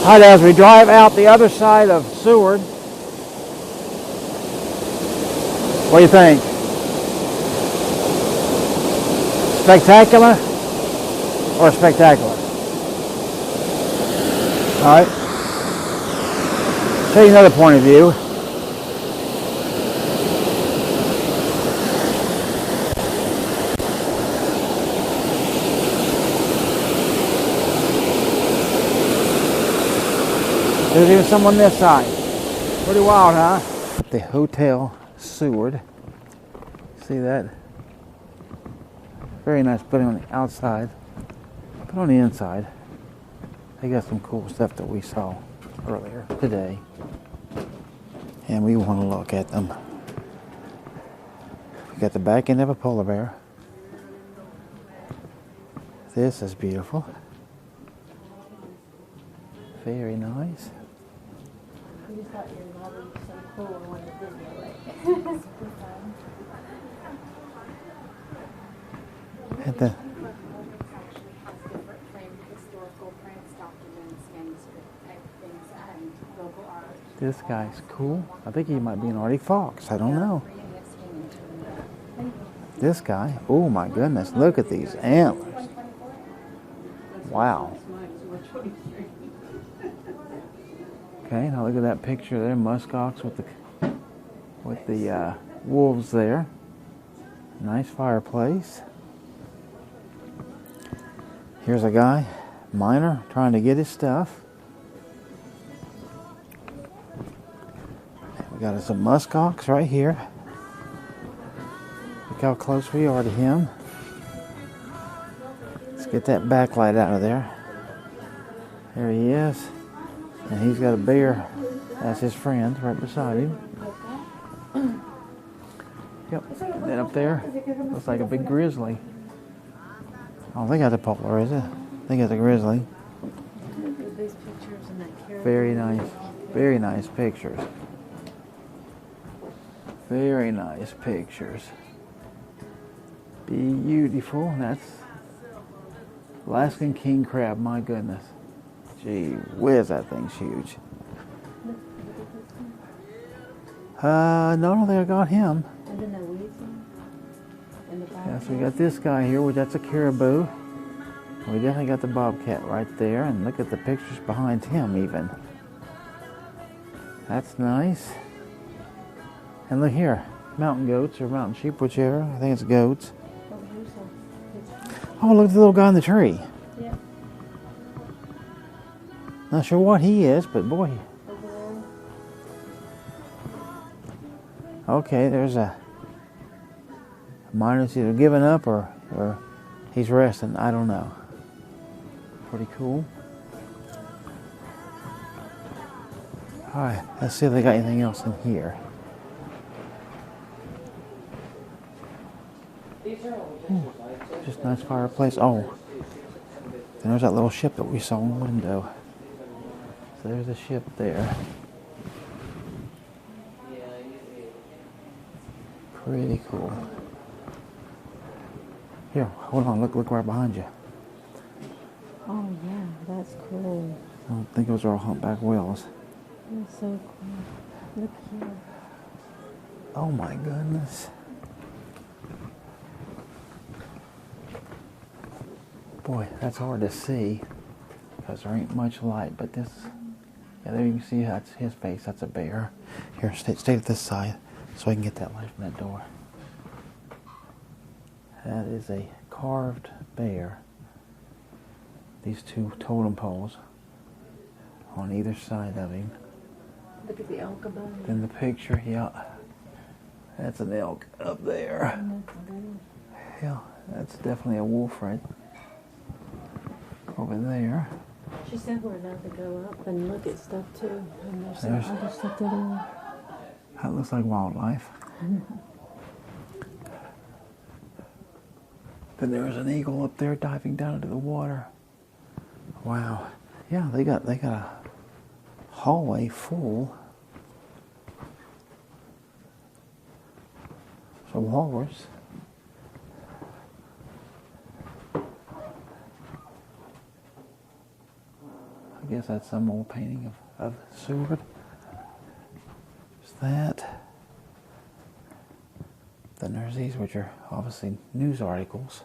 Alright, as we drive out the other side of Seward, what do you think? Spectacular or spectacular? Alright. Show you another point of view. There's even some on this side. Pretty wild, huh? The Hotel Seward. See that? Very nice building on the outside. But on the inside, they got some cool stuff that we saw earlier today. And we want to look at them. We got the back end of a polar bear. This is beautiful. Very nice. You just thought your mother was so cool and wanted to video it. Super fun. And the Different framed historical prints, documents, things, and local art. this guy's cool. I think he might be an Arctic fox. I don't know. This guy. Oh my goodness! Look at these antlers. Wow. Okay, now look at that picture there, muskox with the wolves there. Nice fireplace. Here's a guy, miner, trying to get his stuff. We got some muskox right here. Look how close we are to him. Let's get that backlight out of there. There he is. And he's got a bear as his friend right beside him. Yep. And then up there, looks like a big grizzly. Oh, they got the polar, is it? They got the grizzly. Very nice. Very nice pictures. Very nice pictures. Beautiful. That's Alaskan king crab, my goodness. Gee whiz, that thing's huge. No, I think I got him. Yeah, so we got this guy here, which that's a caribou. We definitely got the bobcat right there, and look at the pictures behind him even. That's nice. And look here, mountain goats or mountain sheep, whichever. I think it's goats. Oh, look at the little guy in the tree. Yeah. Not sure what he is, but boy. Okay, there's a miner's either giving up or he's resting. I don't know. Pretty cool. Alright, let's see if they got anything else in here. Just a nice fireplace. Oh, and there's that little ship that we saw in the window. So there's a ship there. Pretty cool. Here, hold on. Look right behind you. Oh yeah, that's cool. I don't think those are all humpback whales. That's so cool. Look here. Oh my goodness. Boy, that's hard to see because there ain't much light, but this, yeah, there you can see that's his face. That's a bear. Here, stay at this side so I can get that light from that door. That is a carved bear. These two totem poles on either side of him. Look at the elk above. In the picture, yeah, that's an elk up there. Yeah, that's definitely a wolf right over there. She said we're allowed to go up and look at stuff too. And there's There's- some other stuff there. That looks like wildlife. Then there was an eagle up there diving down into the water. Wow. Yeah, they got a hallway full. Some walrus. I guess that's some old painting of Seward. There's that. Then there's these, which are obviously news articles.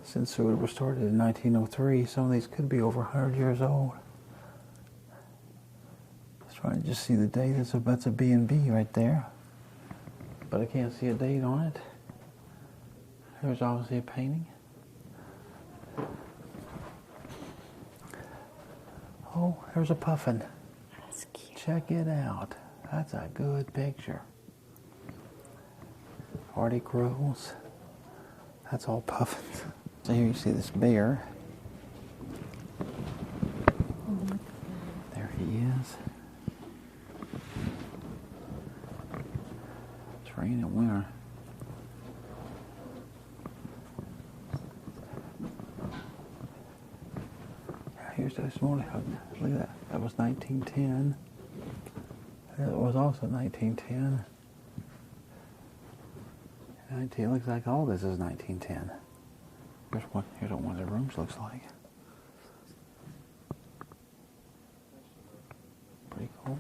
Since Seward was started in 1903, some of these could be over 100 years old. Let's try and just see the date. That's a B&B right there. But I can't see a date on it. There's obviously a painting. Oh, there's a puffin. That's cute. Check it out. That's a good picture. Artie crows. That's all puffins. So here you see this bear. There he is. It's raining in winter. Here's this morning. Look at that. That was 1910. That was also 1910. Looks like all this is 1910. Here's what one of the rooms looks like. Pretty cool.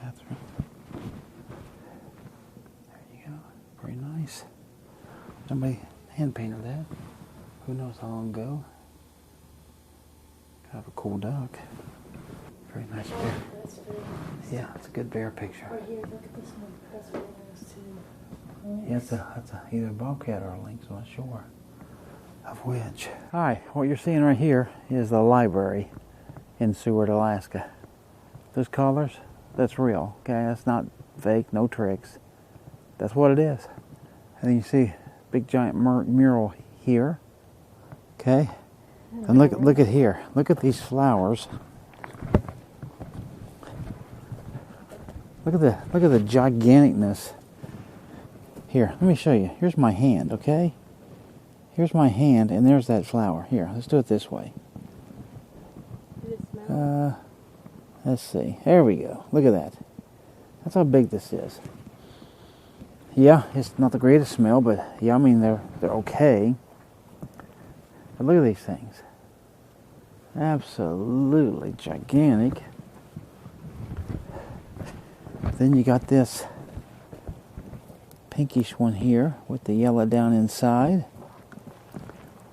Bathroom. There you go. Pretty nice. Somebody hand painted that. Who knows how long ago. Kind of a cool duck. Very nice bear. That's very nice. Yeah, it's a good bear picture. Right here, look at this one. That's very nice too. Yeah, that's either a bobcat or a lynx, I'm not sure of which. All right, what you're seeing right here is the library in Seward, Alaska. Those colors, that's real, okay? That's not fake, no tricks. That's what it is. And then you see big giant mural here, okay? And look at here. Look at these flowers. Look at the giganticness. Here, let me show you. Here's my hand, okay? Here's my hand, and there's that flower. Here, let's do it this way. Did it smell? Let's see. There we go. Look at that. That's how big this is. Yeah, it's not the greatest smell, but yeah, I mean they're okay. But look at these things. Absolutely gigantic. Then you got this pinkish one here with the yellow down inside.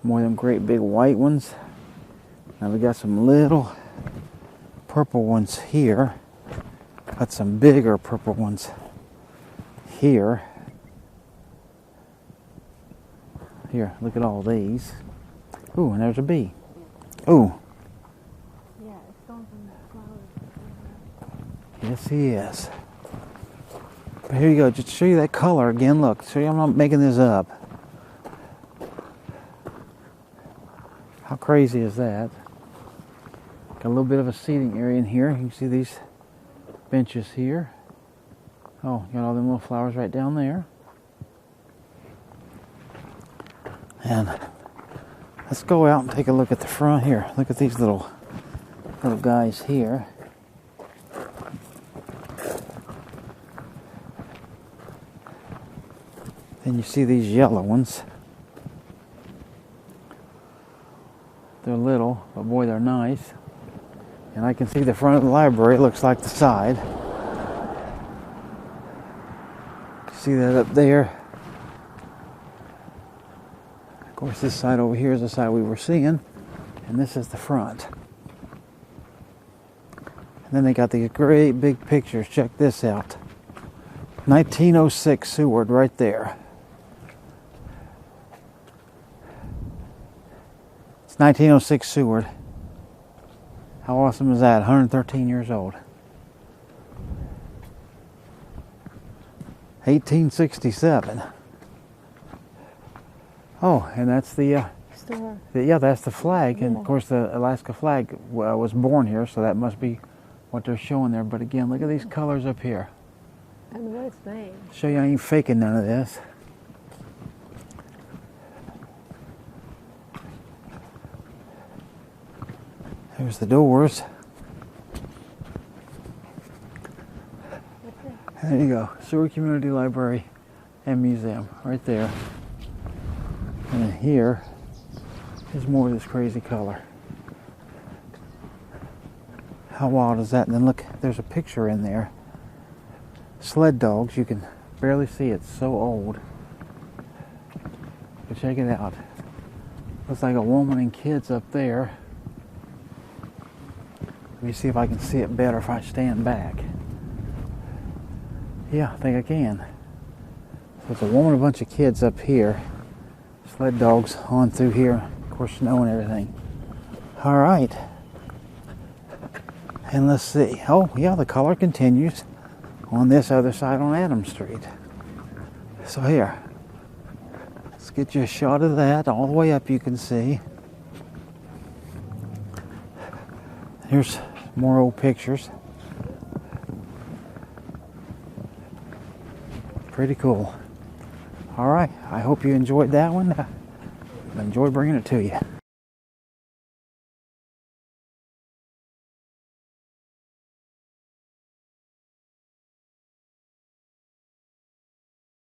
More of them great big white ones. Now we got some little purple ones here. Got some bigger purple ones here. Here, look at all these. Ooh, and there's a bee. Ooh. Yeah, it's going from the flowers. Yes, he is. But here you go, just to show you that color again. Look, show you I'm not making this up. How crazy is that? Got a little bit of a seating area in here. You can see these benches here. Oh, you got all them little flowers right down there. And let's go out and take a look at the front here. Look at these little guys here. Then you see these yellow ones. They're little, but boy, they're nice. And I can see the front of the library. It looks like the side. See that up there? Of course, this side over here is the side we were seeing, and this is the front. And then they got these great big pictures. Check this out. 1906 Seward right there. It's 1906 Seward. How awesome is that? 113 years old. 1867. Oh, and that's the Store. yeah, that's the flag. And of course the Alaska flag was born here, so that must be what they're showing there. But again, look at these colors up here. I don't know what it's made. Show you I ain't faking none of this. There's the doors. There you go. Seward Community Library and Museum right there. And then here Here's more of this crazy color. How wild is that? And then look, there's a picture in there. Sled dogs, you can barely see it, it's so old. But check it out. Looks like a woman and kids up there. Let me see if I can see it better if I stand back. Yeah, I think I can. So it's a woman and a bunch of kids up here. Sled dogs on through here. Of course, snow and everything. All right. And let's see. Oh, yeah, the color continues on this other side on Adams Street. So here. Let's get you a shot of that. All the way up you can see. Here's more old pictures. Pretty cool. All right. I hope you enjoyed that one. I enjoyed bringing it to you.